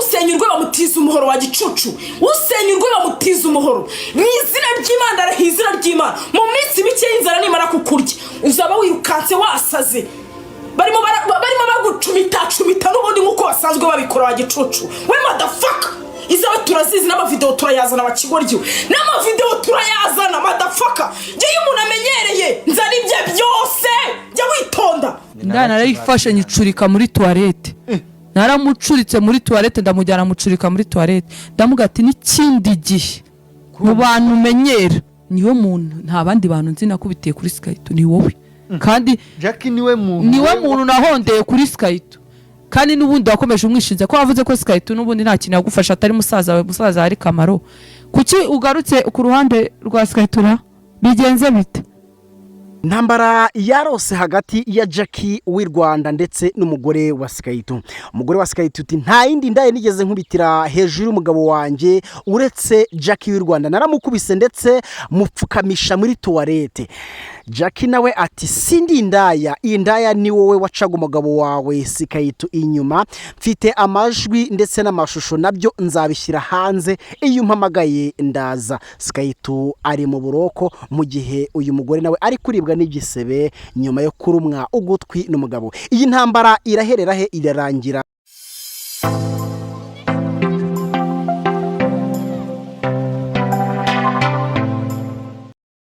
usenyurwe bamutiza umuhoro wa gicucu, usenyurwe bamutiza umuhoro mu izina ry'Imana, arahizira ry'Imana. Mu minsi mike y'inzara nimara kukurya uzaba wirukanse wasaze, barimo bagucumita n'ubundi nk'uko basanzwe babikora wa gicucu. We motherfucker, izawe turazizi, n'amavideo turayazana bakigoryo, n'amavideo turayazana motherfucker. Ngiye umuntu amenyereye nzana ibye byose, jya witonda. Ndana narifashe nyicurika muri toilette, naramucuritse muri toilette, ndamujyana mucurika muri toilette, ndamuga ati n'ikindi gihe mu bantu menyera niwe muntu, nta bandi bantu nzi nakubitiye kuri Skype, ni wowe. Kandi Jackie niwe muntu nahondeye kuri Skype, kandi n'ubundi wakomeje umwishinze ko wavuze ko Skype n'ubundi nta kintu yagufasha atari musaza hari kamaro. Kuki ugarutse ku ruhande rwa Skype bigenze bite? Ntambara yarose hagati ya Jackie w'i Rwanda ndetse n'umugore wa Skype. Umugore wa Skype uti nta yindi ndaye nigeze nkubitira hejuru umugabo wanje uretse Jackie w'i Rwanda, naramukubise ndetse mupfukamisha muri toilette. Jackie nawe ati sindi indaya, indaya ni wowe wacaga umugabo wawe Skype inyuma, mfite amajwi ndetse n'amashusho nabyo nzabishyira hanze iyo mpamagaye ndaza. Skype ari mu buroko mu gihe uyu mugore nawe ari kuribwa n'igisebe nyuma yo kurumwa ugutwi n'umugabo. Iyi ntambara iraherera he irarangira?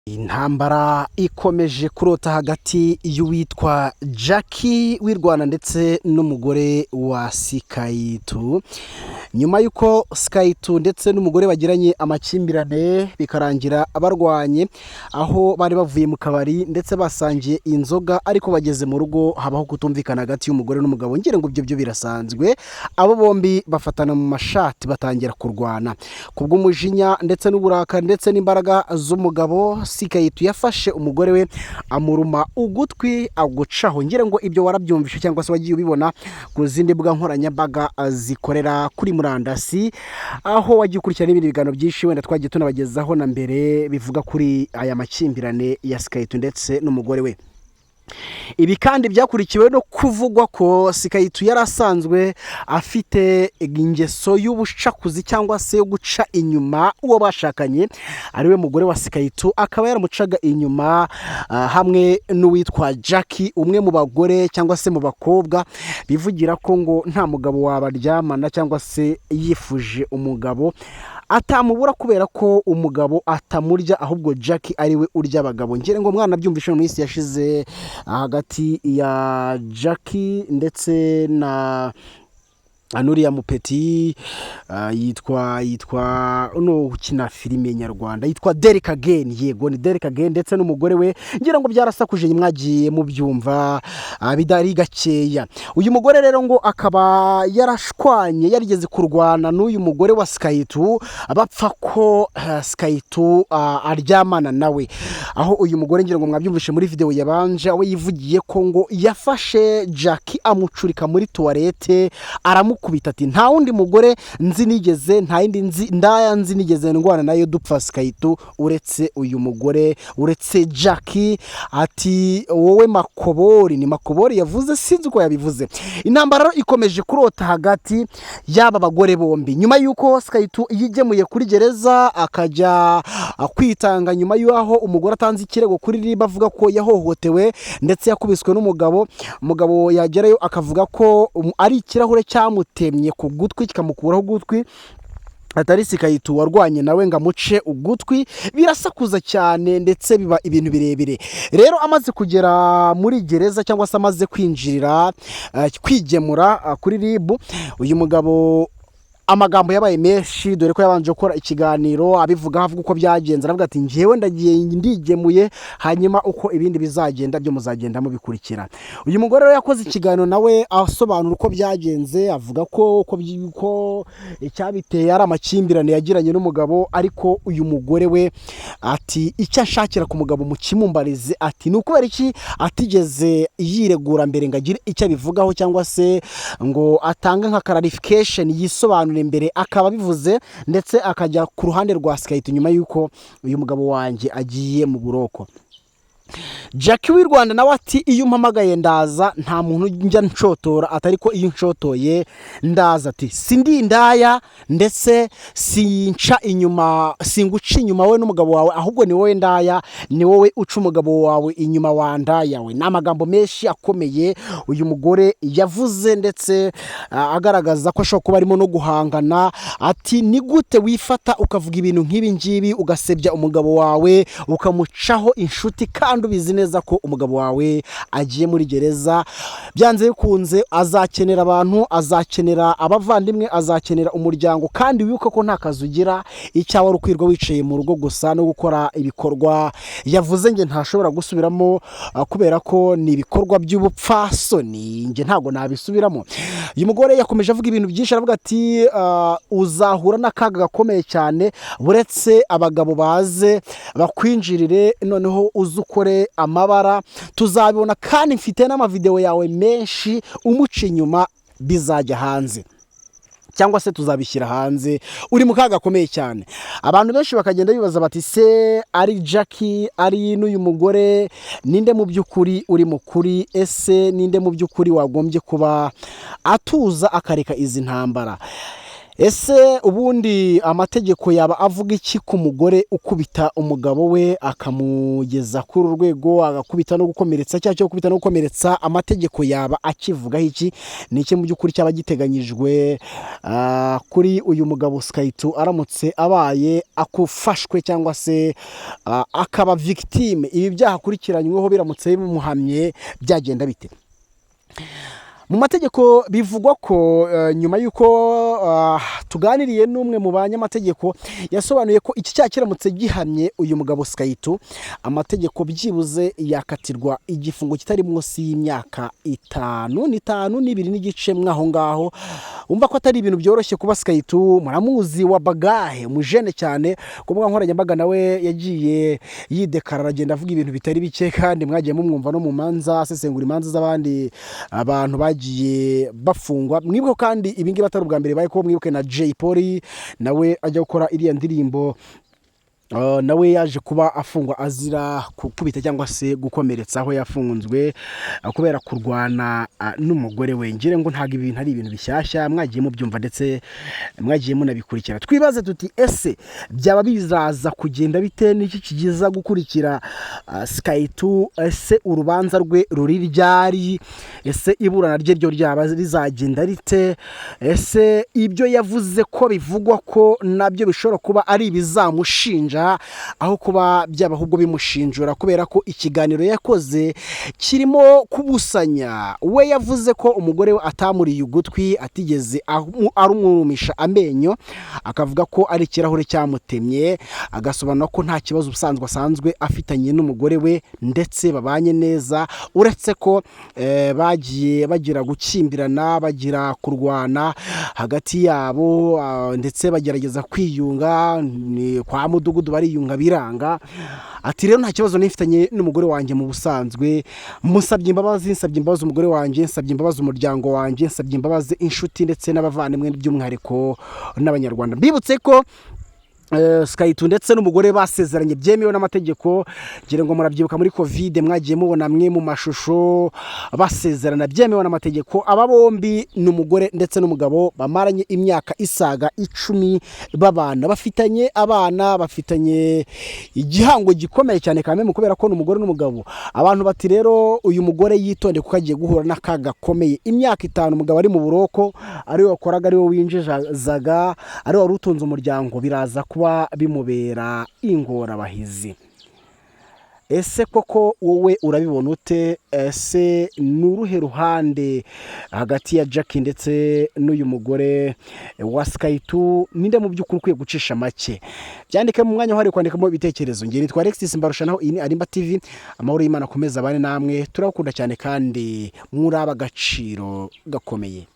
Intambara ikomeje kurota hagati y'uwitwa Jackie w'i Rwanda ndetse n'umugore wa Skype. Nyuma yuko Skype ndetse n'umugore bagiranye amakimbirane bikarangira abarwanye, aho bari bavuye mu kabari ndetse basangiye inzoga, ariko bageze mu rugo habaho kutumvikana hagati y'umugore n'umugabo. Ngira ngo byo birasanzwe, abo bombi bafatana mu mashati batangira kurwana kubw'umujinya ndetse n'uburakari ndetse n'imbaraga z'umugabo. Skype yafashe umugore we amuruma ugutwi agucaho. Ngira ngo ibyo warabyumvishe cyangwa se wagiye ubibona ku zindi mbuga nkoranyambaga zikorera kuri murandasi, aho wagiye ukurikirana n'ibindi biganiro byinshi wenda twagiye tunabagezaho na mbere bivuga kuri aya makimbirane ya Skype ndetse n'umugore we. Ibi kandi byakurikiwe no kuvugwa ko Skype yarasanzwe afite ingeso y'ubushakuzi cyangwa se yo guca inyuma uwo bashakanye ariwe mugore wa Skype, akaba yaramucaga inyuma hamwe n'uwitwa Jackie, umwe mu bagore cyangwa se mu bakobwa bivugira ko ngo nta mugabo wabaryamana cyangwa se yifuje umugabo atamubura kubera ko umugabo atamurya, ahubwo Jackie ariwe urya abagabo. Ngire ngo mwana byumvishe mu minsi yashize hagati ya Jackie ndetse na Anuriya Mupeti yitwa no ukina filime nyarwanda yitwa Derek Again. Yego ni Derek Again ndetse n'umugore we. Ngira ngo byarasakuje mwagiye mu byumva bidari gakeya. Uyu mugore rero ngo akaba yarashwanye, yarigeze kurwana n'uyu mugore wa Skype bapfa ko Skype aryamana nawe, aho uyu mugore ngira ngo mwabyumvishe muri video yabanje aho yivugiye ko ngo yafashe Jackie amucurika muri toilette kubita ati nta wundi mugore nzi nigeze, nta yindi ndaya nzi nigeze ndwana nayo dupfa Skype uretse uyu mugore, uretse Jackie. Ati wowe Makobori, ni Makobori yavuze, sinzi uko yabivuze. Intambara ikomeje kurota hagati y'aba bagore bombi nyuma yuko Skype yigemuye kuri gereza akajya kwitanga nyuma y'aho umugore atanze ikirego kuri RIB avuga ko yahohotewe ndetse yakubiswe n'umugabo. Umugabo yagerayo akavuga ko ari ikirahure cyamutemye ku gutwi kikamukuraho gutwi, atari Skype warwanye nawe ngo amuce ugutwi. Birasakuza cyane ndetse biba ibintu birebire. Rero amaze kugera muri gereza cyangwa se amaze kwinjirira kwigemura kuri RIB, uyu mugabo amagambo yabaye menshi, dore ko yabanje gukora ikiganiro abivuga havuga uko byagenze. Aravuga ati ngewe ndagiye ndigemuye, hanyuma uko ibindi bizagenda byo muzagenda mubikurikira. Uyu mugore rero yakoze ikiganiro nawe asobanura uko byagenze, avuga ko icyabiteye ari amakimbirane yagiranye n'umugabo, ariko uyu mugore we ati icyo ashakira ku mugabo mu kimumbarize, ati ni ukubera iki atigeze yiregura mbere ngo agire icyo abivugaho cyangwa se ngo atanga nka clarification yisobanura imbere. Akaba bivuze ndetse akajya ku ruhande rwa Skype nyuma yuko uyu mugabo wanjye agiye mu buroko. Jackie w'i Rwanda nawe ati iyo umpamagaye ndaza nta muntu njya nshotora atari ko iyo nshotoye ndaza ati sindi indaya ndetse singuca inyuma we n'umugabo wawe ahubwo ni wowe ndaya ni wowe uca umugabo wawe inyuma wa ndaya we. Ni amagambo menshi akomeye uyu mugore yavuze ndetse agaragaza ko ashobora kuba arimo no guhangana. Ati ni gute wifata ukavuga ibintu nk'ibi ngibi ugasebya umugabo wawe ukamucaho inshuti kandi ubizi neza ko umugabo wawe agiye muri gereza, byanze bikunze azakenera abantu, azakenera abavandimwe, azakenera umuryango, kandi wibuke ko nta kazi ugira icyawe ari ukwirwa wicaye mu rugo gusa no gukora ibikorwa yavuze nge ntashobora gusubiramo kubera ko ni ibikorwa by'ubupfasoni nge ntago nabisubiramo. Uyu mugore yakomeje avuga ibintu byinshi aravuga ati uzahura n'akaga gakomeye cyane buretse abagabo baze bakwinjirire noneho uzukore amabara tuzabibona, kandi mfite n'amavideo yawe menshi umuca inyuma bizajya hanze cyangwa se tuzabishyira hanze, uri mu kaga gakomeye cyane. Abantu benshi bakagenda bibaza bati se ari Jackie ari n'uyu mugore ninde mu by'ukuri uri mukuri, ese ninde mu by'ukuri wagombye kuba atuza akareka izi ntambara? Ese ubundi amategeko yaba avuga iki ku mugore ukubita umugabo we akamugeza kuri urwego agakubita no gukomeretsa cyangwa cyo gukubita no gukomeretsa, amategeko yaba akivugaho iki? Ni iki mu by'ukuri cyaba giteganyijwe kuri uyu mugabo Skaytu aramutse abaye akufashwe cyangwa se akaba victime, ibi byaha akurikiranyweho biramutse bimuhamye byagenda bite? Mu mategeko bivugwa ko nyuma y'uko tuganiriye n'umwe mu banyamategeko yasobanuye ko iki cyaha kiramutse gihamye uyu mugabo Skaytu, amategeko byibuze yakatirwa igifungo kitari munsi y'imyaka 5 n'ibiri n'igice mwaho ngaho. Umva ko atari ibintu byoroshye kuba Skaytu muramuzi wa bagahe umujene cyane ku mbuga nkoranyambaga, nawe yagiye yidekarara agenda avuga ibintu bitari bike, kandi mwagiye mumwumva no mu manza asesengura imanza z'abandi abantu bagiye bafungwa. Mwibuke kandi ibingi batari ubwa mbere baye ko mwibuke na Jay Polly nawe ajya gukora iriya ndirimbo nawe yaje kuba afungwa azira gukubita cyangwa se gukomeretsa aho yafunzwe kubera kurwana n'umugore we. Ngire ngo ntago ibintu ari ibintu bishyashya, mwagiye mubyumva ndetse mwagiye munabikurikira. Twibaze tuti ese byaba bizaza kugenda bite, n'iki kigiza gukurikira Skaytu? Ese urubanza rwe ruri ryari? Ese iburana rye ryo ryaba rizagenda rite? Ese ibyo yavuze ko bivugwa ko nabyo bishobora kuba ari ibizamushinja aho kuba byaba ahubwo bimushinjura, kubera ko ikiganiro yakoze kirimo kubusanya. We yavuze ko umugore we atamuriye ugutwi, atigeze arumwumisha amenyo, akavuga ko ari ikirahure cyamutemye, agasobanura ko nta kibazo ubusanzwe asanzwe afitanye n'umugore we ndetse babanye neza, uretse ko bagiye bagira gukimbirana, bagira kurwana hagati yabo ndetse bagerageza kwiyunga kwa mudugudu bariyunga biranga. Ati rero nta kibazo nifitanye n'umugore wanjye mu busanzwe, musabye imbabazi, nsabye imbabazi umugore wanjye, nsabye imbabazi umuryango wanjye, nsabye imbabazi inshuti ndetse n'abavandimwe by'umwihariko n'abanyarwanda. Mbibutse ko Skaytu ndetse n'umugore basezeranye byemewe n'amategeko. Ngira ngo murabyibuka muri Covid mwagiye mubona mwe mu mashusho basezerana byemewe n'amategeko. Aba bombi n'umugore ndetse n'umugabo bamaranye imyaka isaga 10 babana, bafitanye abana, bafitanye igihango gikomeye cyane kandi kubera ko n'umugore n'umugabo. Abantu bati rero uyu mugore yitonde kuko agiye guhura n'akaga gakomeye. Imyaka 5 umugabo ari mu buroko, ari wakoraga, ari winjizaga, ari warutunze umuryango, biraza kuba bimubera ingorabahizi. Ese koko wowe urabibona ute? Ese nuruhe ruhande hagati ya Jackie ndetse n'uyu mugore wa Skaytu? Ninde mu by'ukuri ukwiye gucisha make? Byandike mu mwanya uhari kwandikamo ibitekerezo. Ngiye nitwa Alexis Mbarusha, naho iyi ni Arimba TV. Amahoro y'Imana akomeza abane namwe, turakunda cyane kandi muri abagaciro gakomeye.